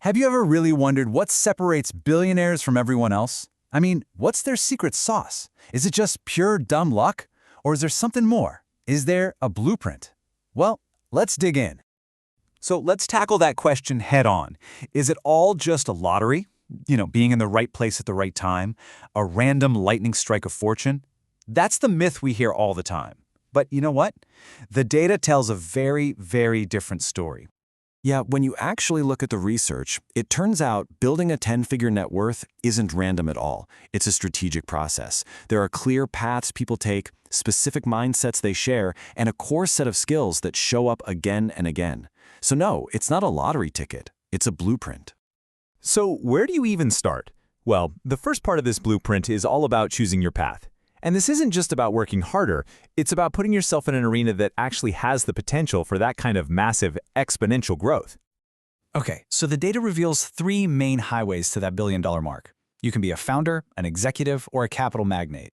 Have you ever really wondered what separates billionaires from everyone else? I mean, what's their secret sauce? Is it just pure dumb luck? Or is there something more? Is there a blueprint? Well, let's dig in. So let's tackle that question head on. Is it all just a lottery? Being in the right place at the right time? A random lightning strike of fortune? That's the myth we hear all the time. But you know what? The data tells a very, very different story. Yeah, when you actually look at the research, it turns out building a 10-figure net worth isn't random at all. It's a strategic process. There are clear paths people take, specific mindsets they share, and a core set of skills that show up again and again. So no, it's not a lottery ticket. It's a blueprint. So where do you even start? Well, the first part of this blueprint is all about choosing your path. And this isn't just about working harder, it's about putting yourself in an arena that actually has the potential for that kind of massive, exponential growth. Okay, so the data reveals three main highways to that billion-dollar mark. You can be a founder, an executive, or a capital magnate.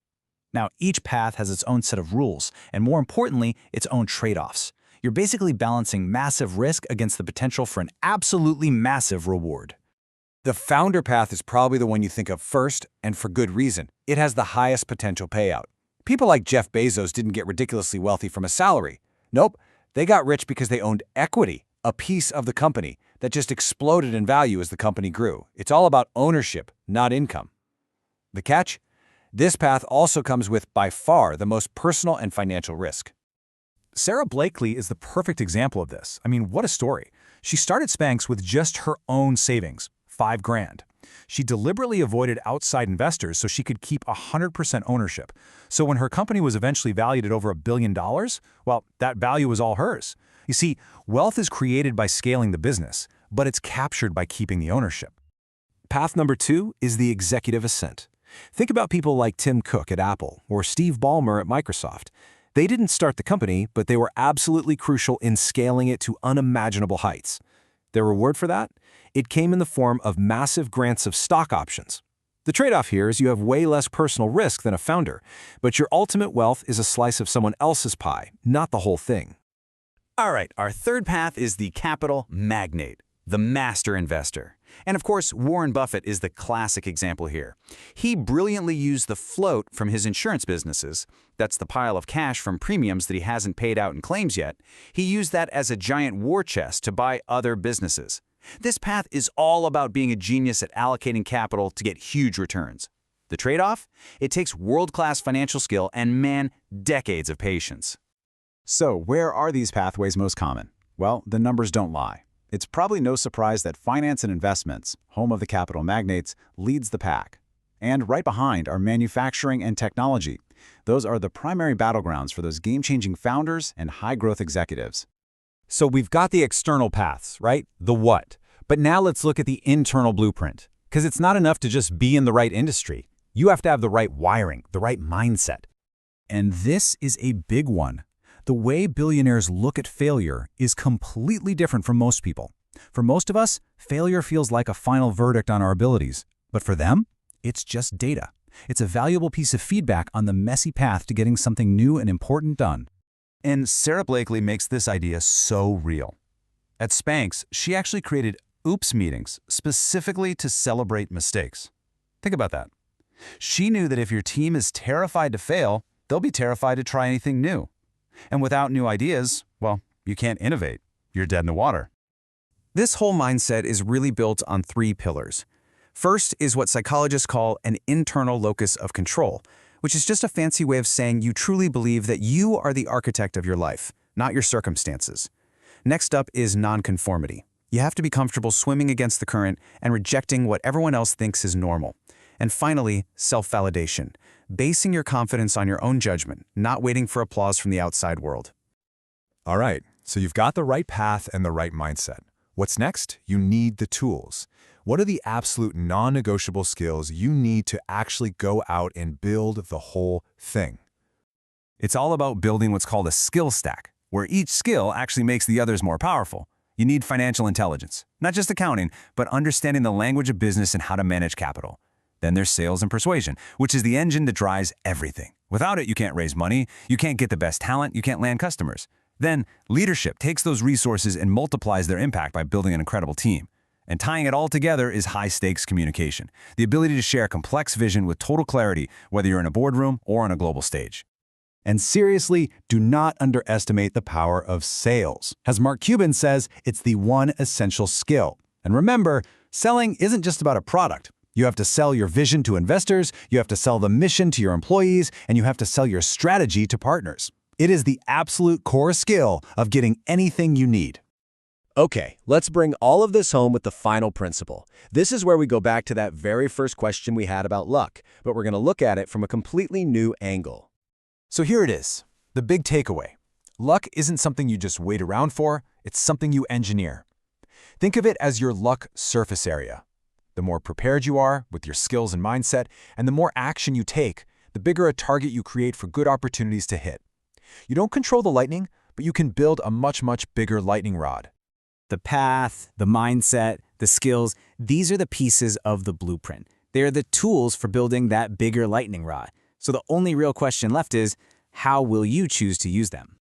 Now, each path has its own set of rules, and more importantly, its own trade-offs. You're basically balancing massive risk against the potential for an absolutely massive reward. The founder path is probably the one you think of first, and for good reason. It has the highest potential payout. People like Jeff Bezos didn't get ridiculously wealthy from a salary. Nope, they got rich because they owned equity, a piece of the company, that just exploded in value as the company grew. It's all about ownership, not income. The catch? This path also comes with, by far, the most personal and financial risk. Sarah Blakely is the perfect example of this. I mean, what a story. She started Spanx with just her own savings. $5,000. She deliberately avoided outside investors so she could keep 100% ownership. So when her company was eventually valued at over $1 billion, well, that value was all hers. You see, wealth is created by scaling the business, but it's captured by keeping the ownership. Path number 2 is the executive ascent. Think about people like Tim Cook at Apple or Steve Ballmer at Microsoft. They didn't start the company, but they were absolutely crucial in scaling it to unimaginable heights. Their reward for that? It came in the form of massive grants of stock options. The trade-off here is you have way less personal risk than a founder, but your ultimate wealth is a slice of someone else's pie, not the whole thing. All right, our third path is the Capital Magnate, the master investor. And of course, Warren Buffett is the classic example here. He brilliantly used the float from his insurance businesses, that's the pile of cash from premiums that he hasn't paid out in claims yet, he used that as a giant war chest to buy other businesses. This path is all about being a genius at allocating capital to get huge returns. The trade-off? It takes world-class financial skill and, man, decades of patience. So, where are these pathways most common? Well, the numbers don't lie. It's probably no surprise that finance and investments, home of the capital magnates, leads the pack. And right behind are manufacturing and technology. Those are the primary battlegrounds for those game-changing founders and high-growth executives. So we've got the external paths, right? The what. But now let's look at the internal blueprint. Because it's not enough to just be in the right industry. You have to have the right wiring, the right mindset. And this is a big one. The way billionaires look at failure is completely different from most people. For most of us, failure feels like a final verdict on our abilities. But for them, it's just data. It's a valuable piece of feedback on the messy path to getting something new and important done. And Sarah Blakely makes this idea so real. At Spanx, she actually created oops meetings specifically to celebrate mistakes. Think about that. She knew that if your team is terrified to fail, they'll be terrified to try anything new. And without new ideas, well, you can't innovate. You're dead in the water. This whole mindset is really built on 3 pillars. First is what psychologists call an internal locus of control, which is just a fancy way of saying you truly believe that you are the architect of your life, not your circumstances. Next up is nonconformity. You have to be comfortable swimming against the current and rejecting what everyone else thinks is normal. And finally, self-validation, basing your confidence on your own judgment, not waiting for applause from the outside world. All right, so you've got the right path and the right mindset. What's next? You need the tools. What are the absolute non-negotiable skills you need to actually go out and build the whole thing? It's all about building what's called a skill stack, where each skill actually makes the others more powerful. You need financial intelligence, not just accounting, but understanding the language of business and how to manage capital. Then there's sales and persuasion, which is the engine that drives everything. Without it, you can't raise money, you can't get the best talent, you can't land customers. Then leadership takes those resources and multiplies their impact by building an incredible team. And tying it all together is high-stakes communication, the ability to share complex vision with total clarity, whether you're in a boardroom or on a global stage. And seriously, do not underestimate the power of sales. As Mark Cuban says, it's the one essential skill. And remember, selling isn't just about a product. You have to sell your vision to investors, you have to sell the mission to your employees, and you have to sell your strategy to partners. It is the absolute core skill of getting anything you need. Okay, let's bring all of this home with the final principle. This is where we go back to that very first question we had about luck, but we're going to look at it from a completely new angle. So here it is, the big takeaway. Luck isn't something you just wait around for, it's something you engineer. Think of it as your luck surface area. The more prepared you are with your skills and mindset, and the more action you take, the bigger a target you create for good opportunities to hit. You don't control the lightning, but you can build a much, much bigger lightning rod. The path, the mindset, the skills, these are the pieces of the blueprint. They are the tools for building that bigger lightning rod. So the only real question left is, how will you choose to use them?